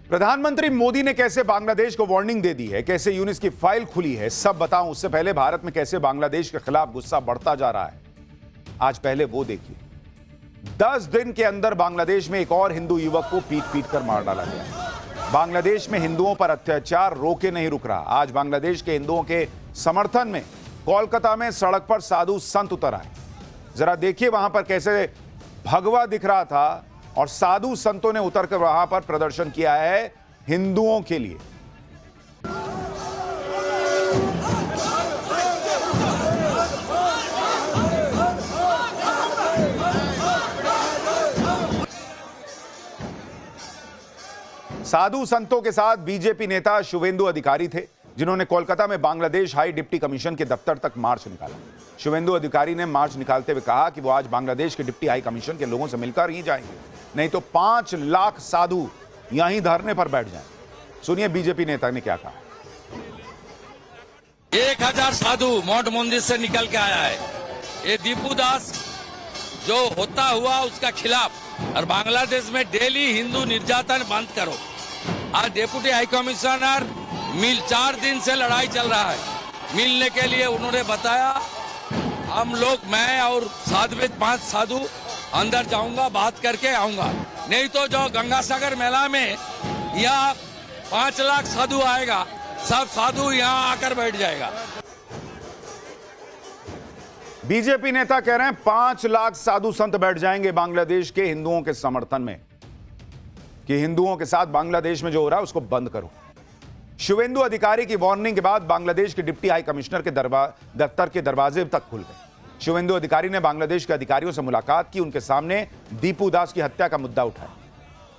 प्रधानमंत्री मोदी ने कैसे बांग्लादेश को वार्निंग दे दी है, कैसे यूनिस की फाइल खुली है, सब बताऊं। उससे पहले भारत में कैसे बांग्लादेश के खिलाफ गुस्सा बढ़ता जा रहा है, आज पहले वो देखिए। 10 दिन के अंदर बांग्लादेश में एक और हिंदू युवक को पीट पीट कर मार डाला गया। बांग्लादेश में हिंदुओं पर अत्याचार रोके नहीं रुक रहा। आज बांग्लादेश के हिंदुओं के समर्थन में कोलकाता में सड़क पर साधु संत उतर आए। जरा देखिए वहां पर कैसे भगवा दिख रहा था और साधु संतों ने उतरकर वहां पर प्रदर्शन किया है हिंदुओं के लिए। साधु संतों के साथ बीजेपी नेता शुवेंदु अधिकारी थे, जिन्होंने कोलकाता में बांग्लादेश हाई डिप्टी कमीशन के दफ्तर तक मार्च निकाला। शुवेंदु अधिकारी ने मार्च निकालते हुए कहा कि वो आज बांग्लादेश के डिप्टी हाई कमीशन के लोगों से मिलकर ही जाएंगे, नहीं तो 5 लाख साधु यहीं धरने पर बैठ जाएं। सुनिए बीजेपी नेता ने क्या कहा। 1000 साधु मठ मंदिर से निकल के आया है। ये दीपू दास जो होता हुआ उसका खिलाफ, और बांग्लादेश में डेली हिंदू निर्यातन बंद करो। आज डिप्टी हाई कमिश्नर मिल 4 दिन से लड़ाई चल रहा है। मिलने के लिए उन्होंने बताया हम लोग, मैं और 5 साधु अंदर जाऊंगा, बात करके आऊंगा, नहीं तो जो गंगासागर मेला में यहाँ 5 लाख साधु आएगा, सब साधु यहाँ आकर बैठ जाएगा। बीजेपी नेता कह रहे हैं 5 लाख साधु संत बैठ जाएंगे बांग्लादेश के हिंदुओं के समर्थन में, कि हिंदुओं के साथ बांग्लादेश में जो हो रहा है उसको बंद करो। शुवेंदु अधिकारी की वार्निंग के बाद बांग्लादेश के डिप्टी हाई कमिश्नर के दफ्तर के दरवाजे तक खुल गए। शुवेंदु अधिकारी ने बांग्लादेश के अधिकारियों से मुलाकात की, उनके सामने दीपू दास की हत्या का मुद्दा उठाया।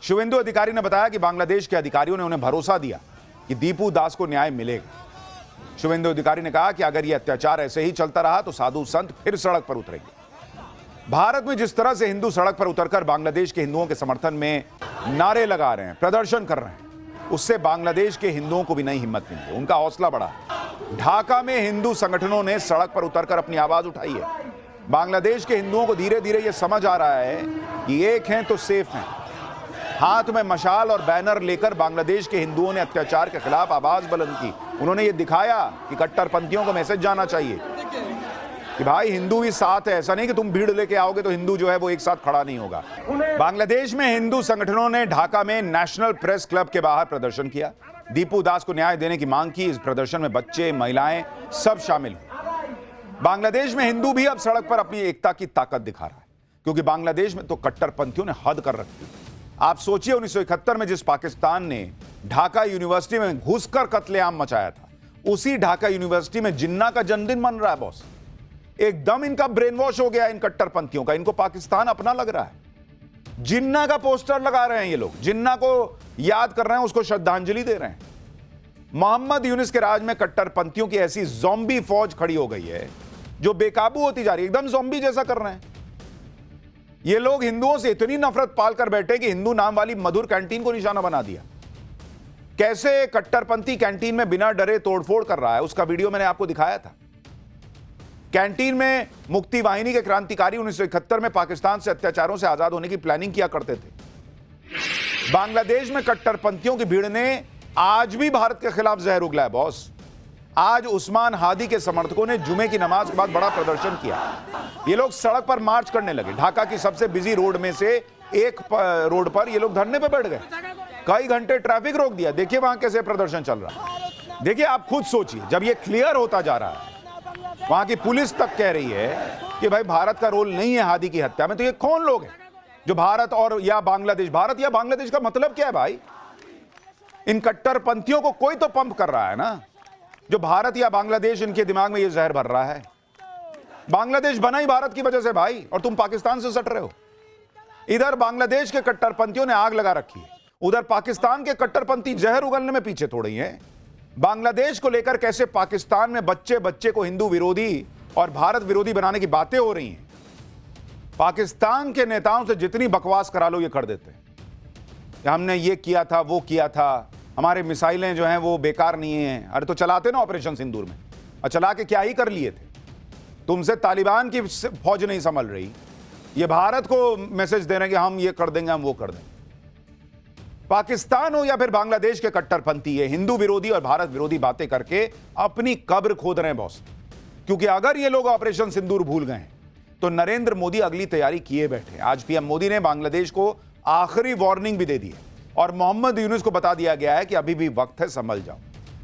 शुवेंदु अधिकारी ने बताया कि बांग्लादेश के अधिकारियों ने उन्हें भरोसा दिया कि दीपू दास को न्याय मिलेगा। शुवेंदु अधिकारी ने कहा कि अगर यह अत्याचार ऐसे ही चलता रहा तो साधु संत फिर सड़क पर उतरेंगे। भारत में जिस तरह से हिंदू सड़क पर उतरकर बांग्लादेश के हिंदुओं के समर्थन में नारे लगा रहे हैं, प्रदर्शन कर रहे हैं, उससे बांग्लादेश के हिंदुओं को भी नई हिम्मत मिली है, उनका हौसला बढ़ा। ढाका में हिंदू संगठनों ने सड़क पर उतरकर अपनी आवाज उठाई है। बांग्लादेश के हिंदुओं को धीरे धीरे यह समझ आ रहा है कि एक हैं तो सेफ हैं। हाथ में मशाल और बैनर लेकर बांग्लादेश के हिंदुओं ने अत्याचार के खिलाफ आवाज बुलंद की। उन्होंने ये दिखाया कि कट्टरपंथियों को मैसेज जाना चाहिए कि भाई हिंदू भी साथ है। ऐसा नहीं कि तुम भीड़ लेके आओगे तो हिंदू जो है वो एक साथ खड़ा नहीं होगा। बांग्लादेश में हिंदू संगठनों ने ढाका में नेशनल प्रेस क्लब के बाहर प्रदर्शन किया, दीपू दास को न्याय देने की मांग की। इस प्रदर्शन में बच्चे, महिलाएं सब शामिल हुए। बांग्लादेश में हिंदू भी अब सड़क पर अपनी एकता की ताकत दिखा रहा है, क्योंकि बांग्लादेश में तो कट्टरपंथियों ने हद कर रखी है। आप सोचिए 1971 में जिस पाकिस्तान ने ढाका यूनिवर्सिटी में घुसकर कत्लेआम मचाया था, उसी ढाका यूनिवर्सिटी में जिन्ना का जन्मदिन मन रहा है। बॉस, एकदम इनका ब्रेन वॉश हो गया इन कट्टरपंथियों का। इनको पाकिस्तान अपना लग रहा है। जिन्ना का पोस्टर लगा रहे हैं ये लोग, जिन्ना को याद कर रहे हैं, उसको श्रद्धांजलि दे रहे हैं। मोहम्मद यूनिस के राज में कट्टरपंथियों की ऐसी ज़ॉम्बी फौज खड़ी हो गई है जो बेकाबू होती जा रही है, एकदम ज़ॉम्बी जैसा कर रहे हैं। ये लोग हिंदुओं से इतनी नफरत पाल कर बैठे कि हिंदू नाम वाली मधुर कैंटीन को निशाना बना दिया। कैसे कट्टरपंथी कैंटीन में बिना डरे तोड़फोड़ कर रहा है, उसका वीडियो मैंने आपको दिखाया था। कैंटीन में मुक्ति वाहिनी के क्रांतिकारी 1971 में पाकिस्तान से अत्याचारों से आजाद होने की प्लानिंग किया करते थे। बांग्लादेश में कट्टरपंथियों की भीड़ ने आज भी भारत के खिलाफ जहर उगला है। बॉस, आज उस्मान हादी के समर्थकों ने जुमे की नमाज के बाद बड़ा प्रदर्शन किया। ये लोग सड़क पर मार्च करने लगे। ढाका की सबसे बिजी रोड में से एक रोड पर ये लोग धरने पर बैठ गए। कई घंटे ट्रैफिक रोक दिया। देखिए वहां कैसे प्रदर्शन चल रहा है। देखिए, आप खुद सोचिए, जब ये क्लियर होता जा रहा है, वहां की पुलिस तक कह रही है कि भाई भारत का रोल नहीं है हादी की हत्या में, तो ये कौन लोग हैं जो भारत और या बांग्लादेश, भारत या बांग्लादेश का मतलब क्या है भाई? इन कट्टरपंथियों को कोई तो पंप कर रहा है ना, जो भारत या बांग्लादेश इनके दिमाग में ये जहर भर रहा है। बांग्लादेश बना ही भारत की वजह से भाई, और तुम पाकिस्तान से सट रहे हो। इधर बांग्लादेश के कट्टरपंथियों ने आग लगा रखी है, उधर पाकिस्तान के कट्टरपंथी जहर उगलने में पीछे थोड़े ही हैं। बांग्लादेश को लेकर कैसे पाकिस्तान में बच्चे बच्चे को हिंदू विरोधी और भारत विरोधी बनाने की बातें हो रही हैं। पाकिस्तान के नेताओं से जितनी बकवास करा लो ये कर देते हैं कि हमने ये किया था, वो किया था, हमारे मिसाइलें जो हैं वो बेकार नहीं हैं। अरे तो चलाते ना ऑपरेशन सिंदूर में, और चला के क्या ही कर लिए थे? तुमसे तालिबान की फौज नहीं संभल रही, ये भारत को मैसेज दे रहे हैं कि हम ये कर देंगे, हम वो कर देंगे। पाकिस्तान हो या फिर बांग्लादेश के कट्टरपंथी, ये हिंदू विरोधी और भारत विरोधी बातें करके अपनी कब्र खोद रहे हैं बॉस। क्योंकि अगर ये लोग ऑपरेशन सिंदूर भूल गए तो नरेंद्र मोदी अगली तैयारी किए बैठे। आज पीएम मोदी ने बांग्लादेश को आखिरी वार्निंग भी दे दी है और मोहम्मद यूनुस को बता दिया गया है कि अभी भी वक्त है, संभल जाओ,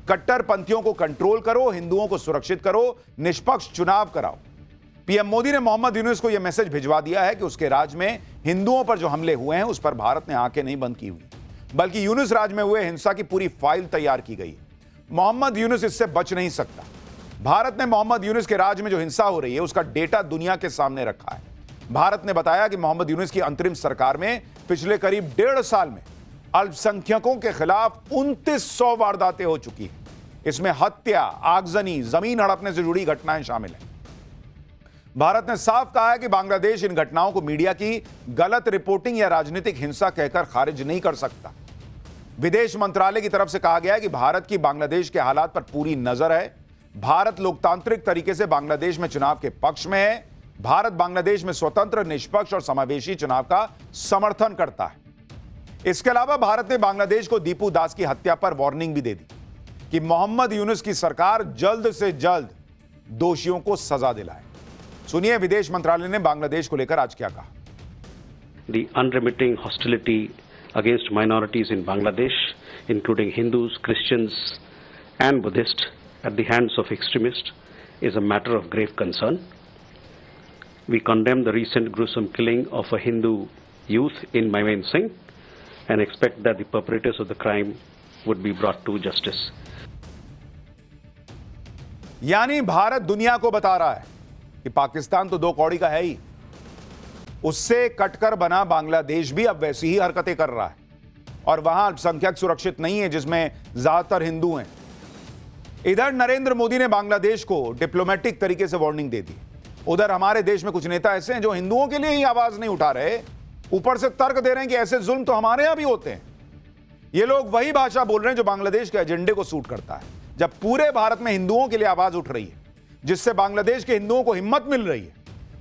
कट्टरपंथियों को कंट्रोल करो, हिंदुओं को सुरक्षित करो, निष्पक्ष चुनाव कराओ। पीएम मोदी ने मोहम्मद यूनुस को यह मैसेज भिजवा दिया है कि उसके राज में हिंदुओं पर जो हमले हुए हैं उस पर भारत ने आंखें नहीं बंद की हुई, बल्कि यूनुस राज में हुए हिंसा की पूरी फाइल तैयार की गई है। मोहम्मद यूनुस इससे बच नहीं सकता। भारत ने मोहम्मद यूनुस के राज में जो हिंसा हो रही है उसका डेटा दुनिया के सामने रखा है। भारत ने बताया कि मोहम्मद यूनुस की अंतरिम सरकार में पिछले करीब 1.5 साल में अल्पसंख्यकों के खिलाफ 2900 वारदातें हो चुकी हैं। इसमें हत्या, आगजनी, जमीन हड़पने से जुड़ी घटनाएं शामिल हैं। भारत ने साफ कहा है कि बांग्लादेश इन घटनाओं को मीडिया की गलत रिपोर्टिंग या राजनीतिक हिंसा कहकर खारिज नहीं कर सकता। विदेश मंत्रालय की तरफ से कहा गया है कि भारत की बांग्लादेश के हालात पर पूरी नजर है। भारत लोकतांत्रिक तरीके से बांग्लादेश में चुनाव के पक्ष में है। भारत बांग्लादेश में स्वतंत्र, निष्पक्ष और समावेशी चुनाव का समर्थन करता है। इसके अलावा भारत ने बांग्लादेश को दीपू दास की हत्या पर वार्निंग भी दे दी कि मोहम्मद यूनुस की सरकार जल्द से जल्द दोषियों को सजा दिलाए। सुनिए विदेश मंत्रालय ने बांग्लादेश को लेकर आज क्या कहा। The unremitting hostility against minorities in Bangladesh, including Hindus, Christians and Buddhists at the hands of extremists is a matter of grave concern. We condemn the recent gruesome killing of a Hindu youth in Mymensingh and expect that the perpetrators of the crime would be brought to justice. यानी भारत दुनिया को बता रहा है कि पाकिस्तान तो 2 कौड़ी का है ही, उससे कटकर बना बांग्लादेश भी अब वैसी ही हरकतें कर रहा है और वहां अल्पसंख्यक सुरक्षित नहीं है जिसमें ज्यादातर हिंदू हैं। इधर नरेंद्र मोदी ने बांग्लादेश को डिप्लोमेटिक तरीके से वार्निंग दे दी। उधर हमारे देश में कुछ नेता ऐसे हैं जो हिंदुओं के लिए ही आवाज नहीं उठा रहे, ऊपर से तर्क दे रहे हैं कि ऐसे जुल्म तो हमारे यहां भी होते हैं। ये लोग वही भाषा बोल रहे हैं जो बांग्लादेश के एजेंडे को सूट करता है। जब पूरे भारत में हिंदुओं के लिए आवाज उठ रही है जिससे बांग्लादेश के हिंदुओं को हिम्मत मिल रही है,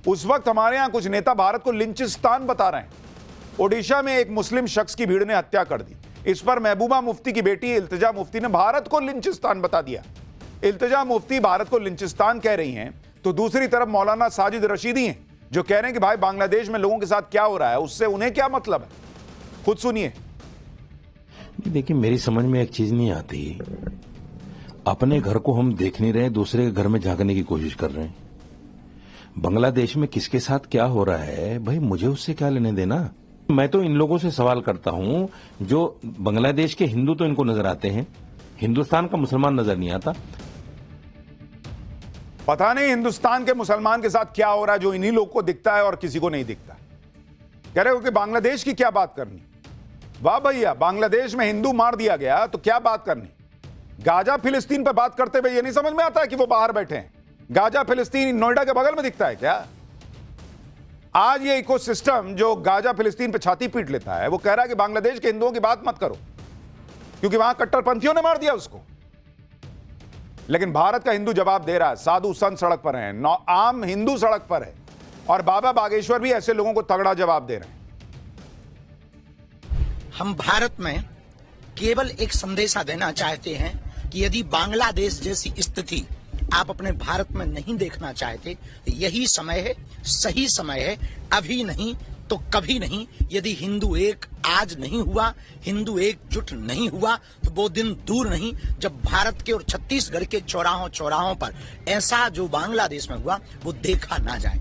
उस वक्त हमारे यहां कुछ नेता भारत को लिंचिस्तान बता रहे हैं। ओडिशा में एक मुस्लिम शख्स की भीड़ ने हत्या कर दी। इस पर महबूबा मुफ्ती की बेटी इल्तिजा मुफ्ती ने भारत को लिंचिस्तान बता दिया। इल्तिजा मुफ्ती भारत को लिंचिस्तान कह रही हैं, तो दूसरी तरफ मौलाना साजिद रशीदी हैं जो कह रहे हैं कि भाई बांग्लादेश में लोगों के साथ क्या हो रहा है उससे उन्हें क्या मतलब है। खुद सुनिए। देखिए, मेरी समझ में एक चीज नहीं आती, अपने घर को हम देख नहीं रहे, दूसरे के घर में झांकने की कोशिश कर रहे हैं। बांग्लादेश में किसके साथ क्या हो रहा है भाई, मुझे उससे क्या लेने देना। मैं तो इन लोगों से सवाल करता हूं जो बांग्लादेश के हिंदू तो इनको नजर आते हैं, हिंदुस्तान का मुसलमान नजर नहीं आता। पता नहीं हिंदुस्तान के मुसलमान के साथ क्या हो रहा है जो इन्हीं लोग को दिखता है और किसी को नहीं दिखता। कह रहे हो कि बांग्लादेश की क्या बात करनी। वाह भैया, बांग्लादेश में हिंदू मार दिया गया तो क्या बात करनी। गाजा फिलिस्तीन पर बात करते हुए ये नहीं समझ में आता है कि वो बाहर बैठे हैं। गाजा फिलिस्तीन नोएडा के बगल में दिखता है क्या। आज ये इकोसिस्टम जो गाजा फिलिस्तीन पे छाती पीट लेता है वो कह रहा है कि बांग्लादेश के हिंदुओं की बात मत करो क्योंकि वहां कट्टरपंथियों ने मार दिया उसको। लेकिन भारत का हिंदू जवाब दे रहा है। साधु संत सड़क पर हैं, आम हिंदू सड़क पर है और बाबा बागेश्वर भी ऐसे लोगों को तगड़ा जवाब दे रहे हैं। हम भारत में केवल एक संदेशा देना चाहते हैं कि यदि बांग्लादेश जैसी स्थिति आप अपने भारत में नहीं देखना चाहते, यही समय है, सही समय है। अभी नहीं तो कभी नहीं। यदि हिंदू एक आज नहीं हुआ, हिंदू एकजुट नहीं हुआ, तो वो दिन दूर नहीं जब भारत के और छत्तीसगढ़ के चौराहों पर ऐसा जो बांग्लादेश में हुआ वो देखा ना जाए।